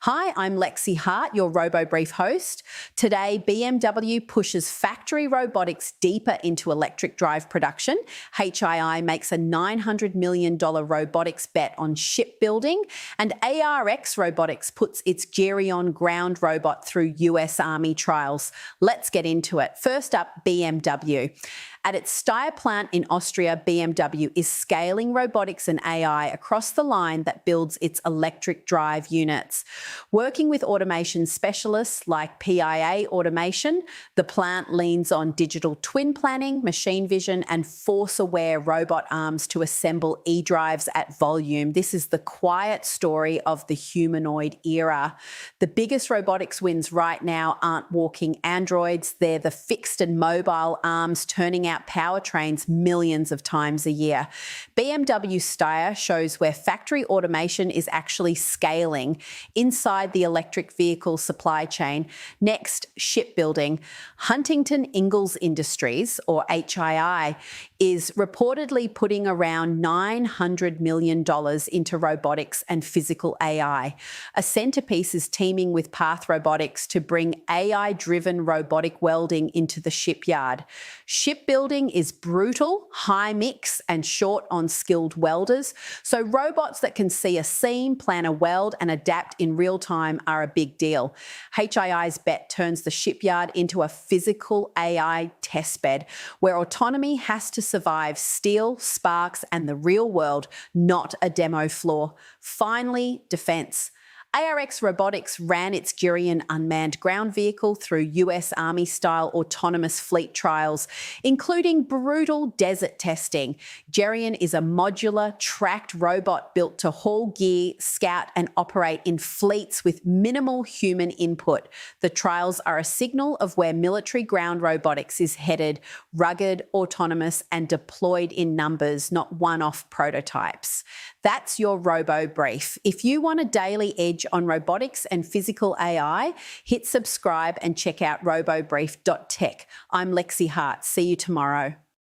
Hi, I'm Lexi Hart, your RoboBrief host. Today, BMW pushes factory robotics deeper into electric drive production. HII makes a $900 million robotics bet on shipbuilding. And ARX Robotics puts its GEREON ground robot through US Army trials. Let's get into it. First up, BMW. At its Steyr plant in Austria, BMW is scaling robotics and AI across the line that builds its electric drive units. Working with automation specialists like PIA Automation, the plant leans on digital twin planning, machine vision, and force-aware robot arms to assemble e-drives at volume. This is the quiet story of the humanoid era. The biggest robotics wins right now aren't walking androids, they're the fixed and mobile arms turning out powertrains millions of times a year. BMW Steyr shows where factory automation is actually scaling inside the electric vehicle supply chain. Next, shipbuilding. Huntington Ingalls Industries, or HII, is reportedly putting around $900 million into robotics and physical AI. A centerpiece is teaming with Path Robotics to bring AI-driven robotic welding into the shipyard. Shipbuilding is brutal, high mix, and short on skilled welders, so robots that can see a seam, plan a weld, and adapt in real time are a big deal. HII's bet turns the shipyard into a physical AI testbed where autonomy has to survive steel, sparks, and the real world, not a demo floor. Finally, defense. ARX Robotics ran its GEREON unmanned ground vehicle through US Army-style autonomous fleet trials, including brutal desert testing. GEREON is a modular, tracked robot built to haul gear, scout, and operate in fleets with minimal human input. The trials are a signal of where military ground robotics is headed: rugged, autonomous, and deployed in numbers, not one-off prototypes. That's your RoboBrief. If you want a daily edge on robotics and physical AI, hit subscribe and check out robobrief.tech. I'm Lexi Hart. See you tomorrow.